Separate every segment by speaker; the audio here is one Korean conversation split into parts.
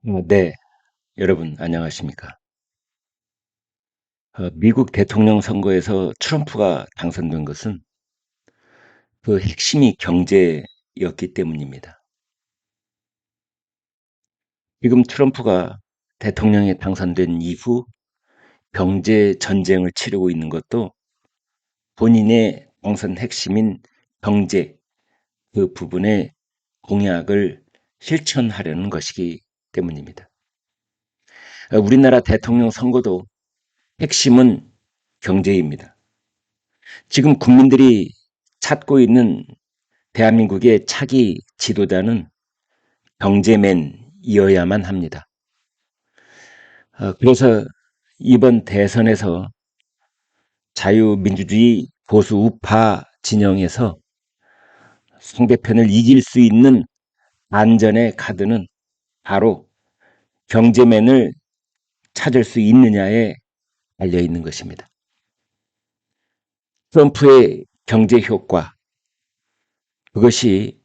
Speaker 1: 네, 여러분 안녕하십니까? 미국 대통령 선거에서 트럼프가 당선된 것은 그 핵심이 경제였기 때문입니다. 지금 트럼프가 대통령에 당선된 이후 경제 전쟁을 치르고 있는 것도 본인의 당선 핵심인 경제 그 부분의 공약을 실천하려는 것이기 때문입니다. 우리나라 대통령 선거도 핵심은 경제입니다. 지금 국민들이 찾고 있는 대한민국의 차기 지도자는 경제맨이어야만 합니다. 그래서 이번 대선에서 자유민주주의 보수 우파 진영에서 상대편을 이길 수 있는 안전의 카드는 바로 경제맨을 찾을 수 있느냐에 달려 있는 것입니다. 트럼프의 경제 효과, 그것이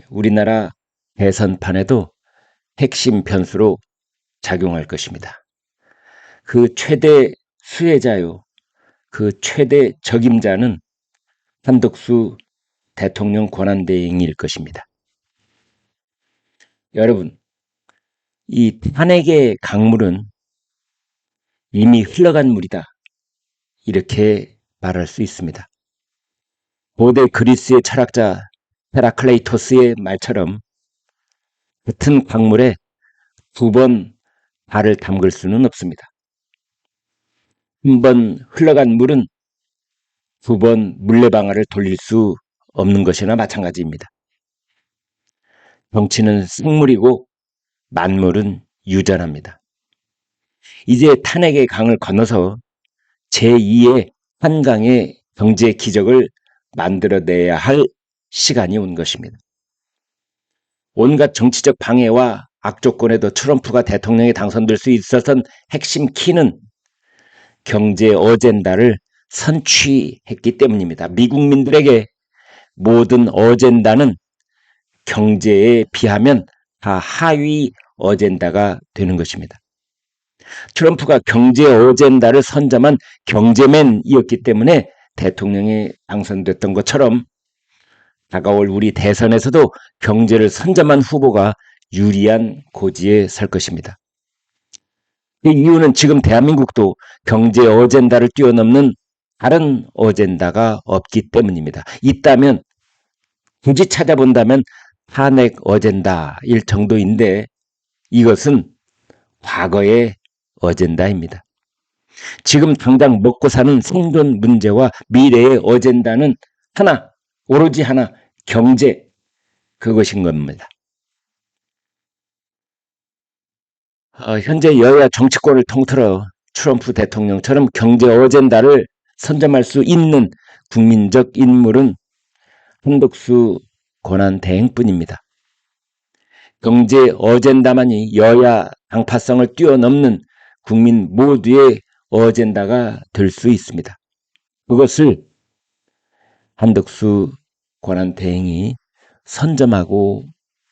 Speaker 1: 우리나라 대선판에도 핵심 변수로 작용할 것입니다. 그 최대 수혜자요, 그 최대 적임자는 한덕수 대통령 권한대행일 것입니다. 여러분, 이 탄핵의 강물은 이미 흘러간 물이다. 이렇게 말할 수 있습니다. 고대 그리스의 철학자 헤라클레이토스의 말처럼 같은 강물에 두 번 발을 담글 수는 없습니다. 한 번 흘러간 물은 두 번 물레방아를 돌릴 수 없는 것이나 마찬가지입니다. 정치는 생물이고 만물은 유전합니다. 이제 탄핵의 강을 건너서 제2의 한강의 경제 기적을 만들어내야 할 시간이 온 것입니다. 온갖 정치적 방해와 악조건에도 트럼프가 대통령에 당선될 수 있었던 핵심 키는 경제 어젠다를 선취했기 때문입니다. 미국민들에게 모든 어젠다는 경제에 비하면 다 하위 어젠다가 되는 것입니다. 트럼프가 경제 어젠다를 선점한 경제맨이었기 때문에 대통령이 당선됐던 것처럼 다가올 우리 대선에서도 경제를 선점한 후보가 유리한 고지에 설 것입니다. 이 이유는 지금 대한민국도 경제 어젠다를 뛰어넘는 다른 어젠다가 없기 때문입니다. 있다면 굳이 찾아본다면 탄핵 어젠다일 정도인데 이것은 과거의 어젠다입니다. 지금 당장 먹고 사는 생존 문제와 미래의 어젠다는 하나, 오로지 하나, 경제, 그것인 겁니다. 현재 여야 정치권을 통틀어 트럼프 대통령처럼 경제 어젠다를 선점할 수 있는 국민적 인물은 한덕수 권한대행뿐입니다. 경제 어젠다만이 여야 당파성을 뛰어넘는 국민 모두의 어젠다가 될 수 있습니다. 그것을 한덕수 권한대행이 선점하고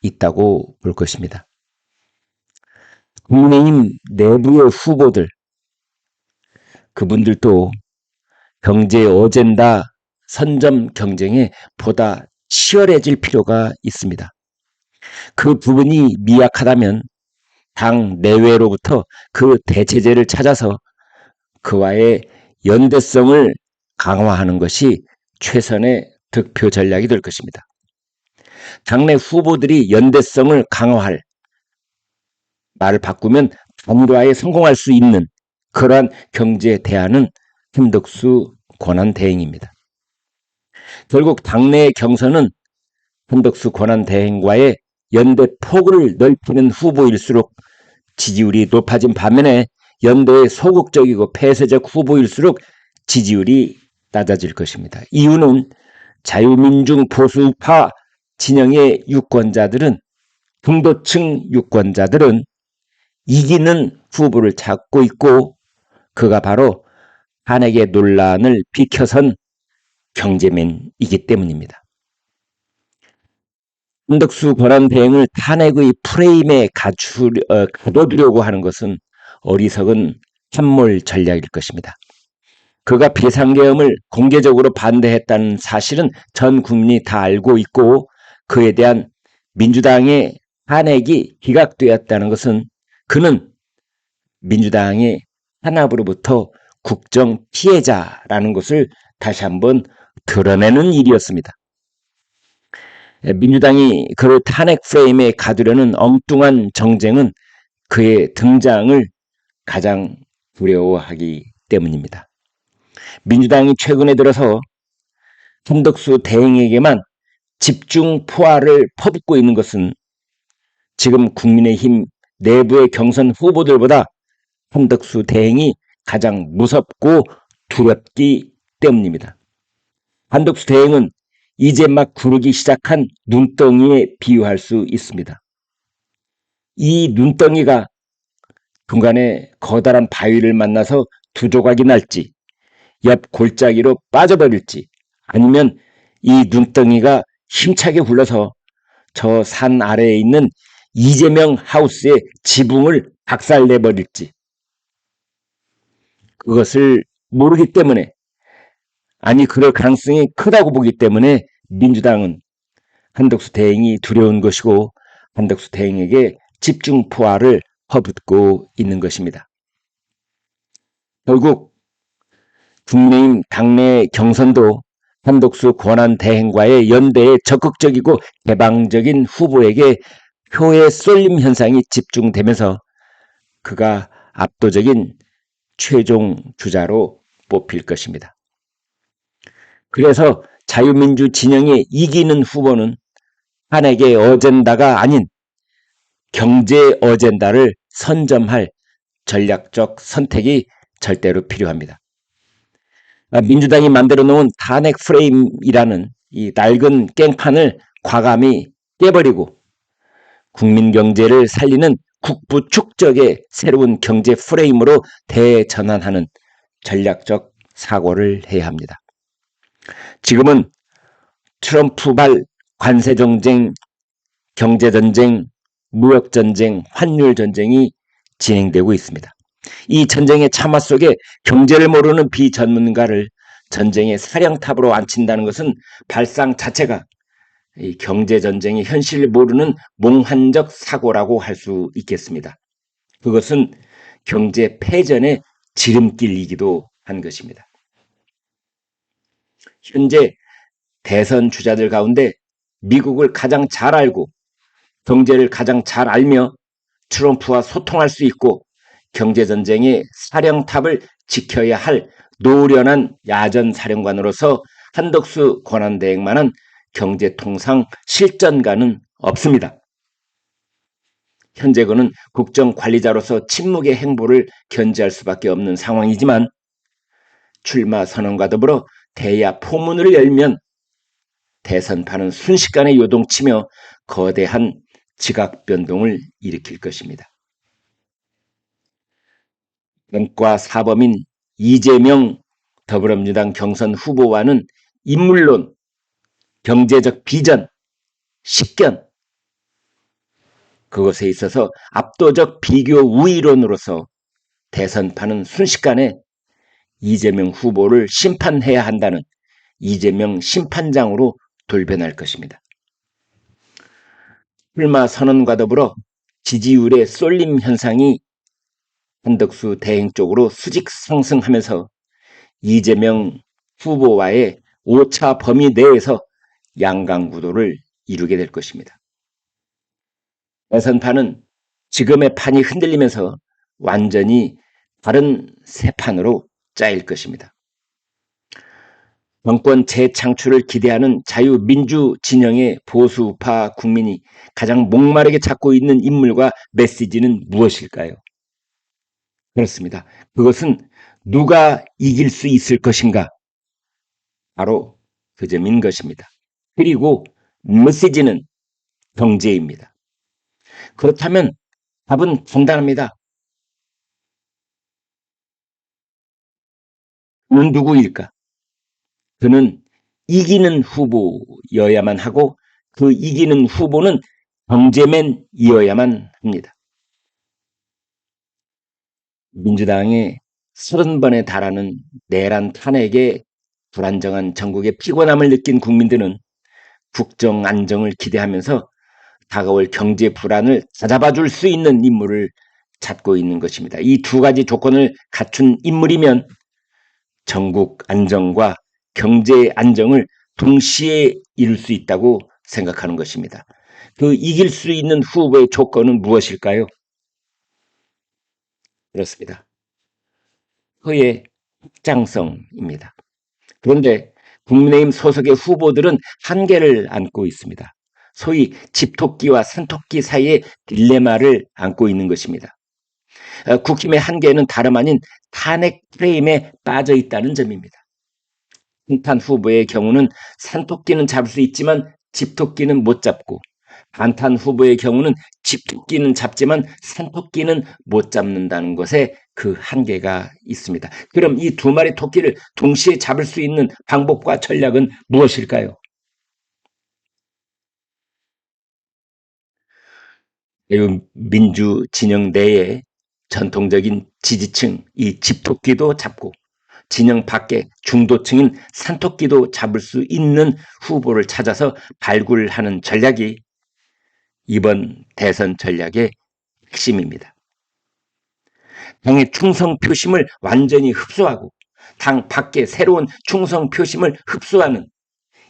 Speaker 1: 있다고 볼 것입니다. 국민의힘 내부의 후보들, 그분들도 경제 어젠다 선점 경쟁에 보다 치열해질 필요가 있습니다. 그 부분이 미약하다면 당 내외로부터 그 대체제를 찾아서 그와의 연대성을 강화하는 것이 최선의 득표 전략이 될 것입니다. 당내 후보들이 연대성을 강화할, 말을 바꾸면 단일화에 성공할 수 있는 그러한 경제 대안은 한덕수 권한대행입니다. 결국 당내의 경선은 한덕수 권한대행과의 연대 폭을 넓히는 후보일수록 지지율이 높아진 반면에 연대의 소극적이고 폐쇄적 후보일수록 지지율이 낮아질 것입니다. 이유는 자유민중 보수파 진영의 유권자들은, 중도층 유권자들은 이기는 후보를 찾고 있고 그가 바로 탄핵의 논란을 비켜선 경제맨이기 때문입니다. 한덕수 권한대행을 탄핵의 프레임에 가둬두려고 하는 것은 어리석은 함몰 전략일 것입니다. 그가 비상계엄을 공개적으로 반대했다는 사실은 전 국민이 다 알고 있고, 그에 대한 민주당의 탄핵이 기각되었다는 것은 그는 민주당의 탄압으로부터 국정 피해자라는 것을 다시 한번 드러내는 일이었습니다. 민주당이 그를 탄핵 프레임에 가두려는 엉뚱한 정쟁은 그의 등장을 가장 두려워하기 때문입니다. 민주당이 최근에 들어서 한덕수 대행에게만 집중 포화를 퍼붓고 있는 것은 지금 국민의힘 내부의 경선 후보들보다 한덕수 대행이 가장 무섭고 두렵기 때문입니다. 한덕수 대행은 이제 막 구르기 시작한 눈덩이에 비유할 수 있습니다. 이 눈덩이가 중간에 커다란 바위를 만나서 두 조각이 날지, 옆 골짜기로 빠져버릴지, 아니면 이 눈덩이가 힘차게 굴러서 저 산 아래에 있는 이재명 하우스의 지붕을 박살내버릴지, 그것을 모르기 때문에, 아니 그럴 가능성이 크다고 보기 때문에 민주당은 한덕수 대행이 두려운 것이고 한덕수 대행에게 집중 포화를 퍼붓고 있는 것입니다. 결국 국민의힘 당내 경선도 한덕수 권한대행과의 연대에 적극적이고 개방적인 후보에게 표의 쏠림 현상이 집중되면서 그가 압도적인 최종 주자로 뽑힐 것입니다. 그래서 자유민주 진영의 이기는 후보는 탄핵의 어젠다가 아닌 경제 어젠다를 선점할 전략적 선택이 절대로 필요합니다. 민주당이 만들어 놓은 탄핵 프레임이라는 이 낡은 깽판을 과감히 깨버리고 국민 경제를 살리는 국부 축적의 새로운 경제 프레임으로 대전환하는 전략적 사고를 해야 합니다. 지금은 트럼프발 관세전쟁, 경제전쟁, 무역전쟁, 환율전쟁이 진행되고 있습니다. 이 전쟁의 참화 속에 경제를 모르는 비전문가를 전쟁의 사령탑으로 앉힌다는 것은 발상 자체가 이 경제전쟁의 현실을 모르는 몽환적 사고라고 할 수 있겠습니다. 그것은 경제 패전의 지름길이기도 한 것입니다. 현재 대선 주자들 가운데 미국을 가장 잘 알고 경제를 가장 잘 알며 트럼프와 소통할 수 있고 경제전쟁의 사령탑을 지켜야 할 노련한 야전사령관으로서 한덕수 권한대행만한 경제통상 실전가는 없습니다. 현재 그는 국정관리자로서 침묵의 행보를 견지할 수밖에 없는 상황이지만 출마 선언과 더불어 대야 포문을 열면 대선판은 순식간에 요동치며 거대한 지각 변동을 일으킬 것입니다. 정과 사범인 이재명 더불어민주당 경선 후보와는 인물론, 경제적 비전, 식견, 그것에 있어서 압도적 비교 우위론으로서 대선판은 순식간에 이재명 후보를 심판해야 한다는 이재명 심판장으로 돌변할 것입니다. 출마 선언과 더불어 지지율의 쏠림 현상이 한덕수 대행 쪽으로 수직 상승하면서 이재명 후보와의 오차 범위 내에서 양강구도를 이루게 될 것입니다. 대선판은 지금의 판이 흔들리면서 완전히 다른 새 판으로 짜일 것입니다. 정권 재창출을 기대하는 자유민주 진영의 보수파 국민이 가장 목마르게 찾고 있는 인물과 메시지는 무엇일까요? 그렇습니다. 그것은 누가 이길 수 있을 것인가? 바로 그 점인 것입니다. 그리고 메시지는 경제입니다. 그렇다면 답은 간단합니다. 그는 누구일까? 그는 이기는 후보여야만 하고 그 이기는 후보는 경제맨이어야만 합니다. 민주당의 30번에 달하는 내란 탄핵에 불안정한 전국의 피곤함을 느낀 국민들은 국정 안정을 기대하면서 다가올 경제 불안을 다잡아줄 수 있는 인물을 찾고 있는 것입니다. 이 두 가지 조건을 갖춘 인물이면 전국 안정과 경제 안정을 동시에 이룰 수 있다고 생각하는 것입니다. 그 이길 수 있는 후보의 조건은 무엇일까요? 그렇습니다. 그의 확장성입니다. 그런데 국민의힘 소속의 후보들은 한계를 안고 있습니다. 소위 집토끼와 산토끼 사이의 딜레마를 안고 있는 것입니다. 국힘의 한계는 다름 아닌 탄핵 프레임에 빠져 있다는 점입니다. 한탄 후보의 경우는 산토끼는 잡을 수 있지만 집토끼는 못 잡고, 반탄 후보의 경우는 집토끼는 잡지만 산토끼는 못 잡는다는 것에 그 한계가 있습니다. 그럼 이 두 마리 토끼를 동시에 잡을 수 있는 방법과 전략은 무엇일까요? 민주 진영 내에 전통적인 지지층, 이 집토끼도 잡고 진영 밖에 중도층인 산토끼도 잡을 수 있는 후보를 찾아서 발굴하는 전략이 이번 대선 전략의 핵심입니다. 당의 충성 표심을 완전히 흡수하고 당 밖에 새로운 충성 표심을 흡수하는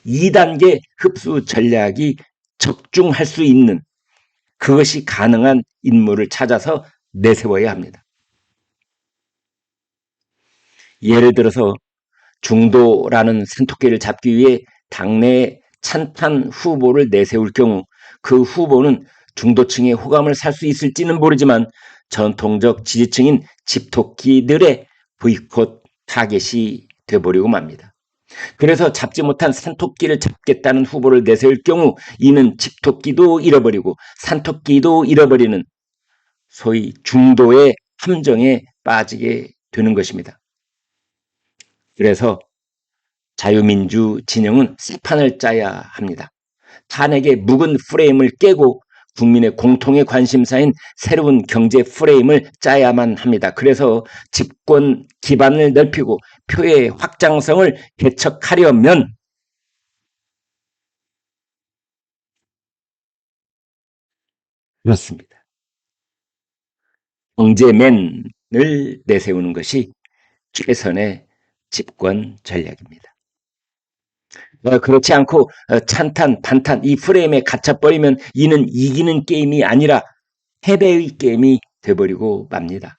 Speaker 1: 2단계 흡수 전략이 적중할 수 있는, 그것이 가능한 인물을 찾아서 내세워야 합니다. 예를 들어서 중도라는 산토끼를 잡기 위해 당내 찬탄 후보를 내세울 경우 그 후보는 중도층의 호감을 살 수 있을지는 모르지만 전통적 지지층인 집토끼들의 보이콧 타겟이 되어버리고 맙니다. 그래서 잡지 못한 산토끼를 잡겠다는 후보를 내세울 경우 이는 집토끼도 잃어버리고 산토끼도 잃어버리는 소위 중도의 함정에 빠지게 되는 것입니다. 그래서 자유민주 진영은 새 판을 짜야 합니다. 탄핵의 묵은 프레임을 깨고 국민의 공통의 관심사인 새로운 경제 프레임을 짜야만 합니다. 그래서 집권 기반을 넓히고 표의 확장성을 개척하려면 그렇습니다. 경제맨을 내세우는 것이 최선의 집권 전략입니다. 그렇지 않고 찬탄, 반탄 이 프레임에 갇혀버리면 이는 이기는 게임이 아니라 패배의 게임이 돼버리고 맙니다.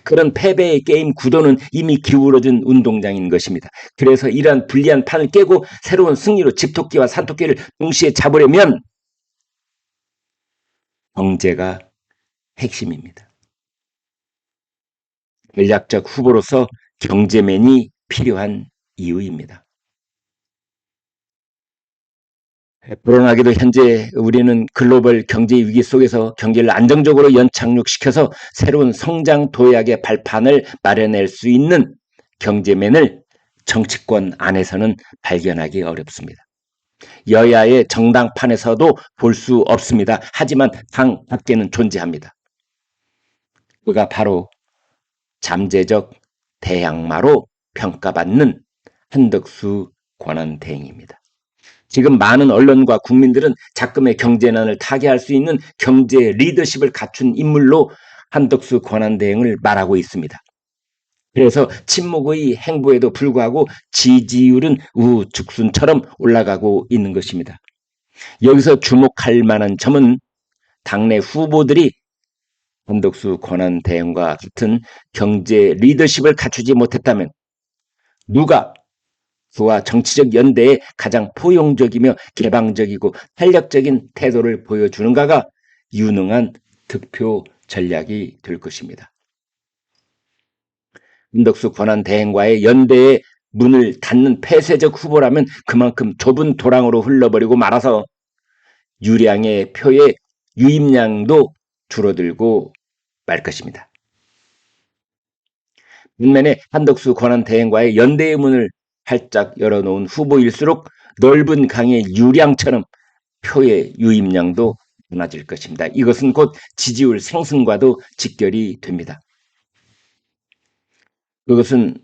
Speaker 1: 그런 패배의 게임 구도는 이미 기울어진 운동장인 것입니다. 그래서 이러한 불리한 판을 깨고 새로운 승리로 집토끼와 산토끼를 동시에 잡으려면 경제가 핵심입니다. 전략적 후보로서 경제맨이 필요한 이유입니다. 불안하게도 현재 우리는 글로벌 경제 위기 속에서 경제를 안정적으로 연착륙시켜서 새로운 성장 도약의 발판을 마련할 수 있는 경제맨을 정치권 안에서는 발견하기 어렵습니다. 여야의 정당판에서도 볼 수 없습니다. 하지만 당 밖에는 존재합니다. 그가 바로 잠재적 대항마로 평가받는 한덕수 권한대행입니다. 지금 많은 언론과 국민들은 작금의 경제난을 타개할 수 있는 경제 리더십을 갖춘 인물로 한덕수 권한대행을 말하고 있습니다. 그래서 친목의 행보에도 불구하고 지지율은 우후죽순처럼 올라가고 있는 것입니다. 여기서 주목할 만한 점은 당내 후보들이 한덕수 권한대행과 같은 경제 리더십을 갖추지 못했다면 누가 그와 정치적 연대에 가장 포용적이며 개방적이고 탄력적인 태도를 보여주는가가 유능한 득표 전략이 될 것입니다. 한덕수 권한대행과의 연대의 문을 닫는 폐쇄적 후보라면 그만큼 좁은 도랑으로 흘러버리고 말아서 유량의 표의 유입량도 줄어들고 말 것입니다. 반면에 한덕수 권한대행과의 연대의 문을 활짝 열어놓은 후보일수록 넓은 강의 유량처럼 표의 유입량도 많아질 것입니다. 이것은 곧 지지율 상승과도 직결이 됩니다. 그것은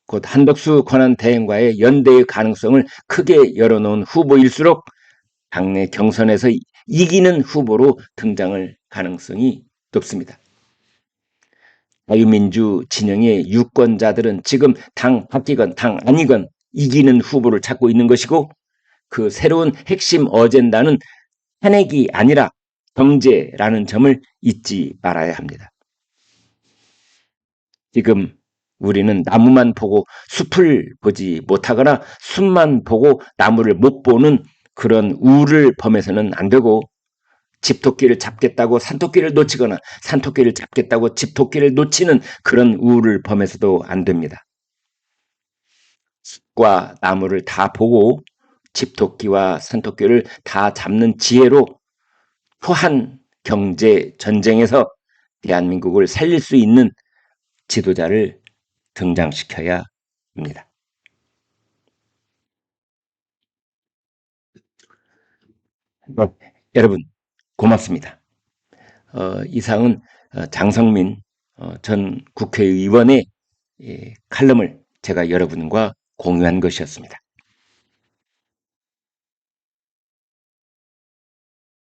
Speaker 1: 곧 한덕수 권한대행과의 연대의 가능성을 크게 열어놓은 후보일수록 당내 경선에서 이기는 후보로 등장할 가능성이 높습니다. 자유민주 진영의 유권자들은 지금 당 바뀌건 당 아니건 이기는 후보를 찾고 있는 것이고, 그 새로운 핵심 어젠다는 탄핵이 아니라 경제라는 점을 잊지 말아야 합니다. 지금 우리는 나무만 보고 숲을 보지 못하거나 숲만 보고 나무를 못 보는 그런 우를 범해서는 안 되고, 집토끼를 잡겠다고 산토끼를 놓치거나 산토끼를 잡겠다고 집토끼를 놓치는 그런 우를 범해서도 안 됩니다. 숲과 나무를 다 보고 집토끼와 산토끼를 다 잡는 지혜로 후한 경제 전쟁에서 대한민국을 살릴 수 있는 지도자를 등장시켜야 합니다. 여러분 고맙습니다. 이상은 장성민 전 국회의원의 칼럼을 제가 여러분과 공유한 것이었습니다.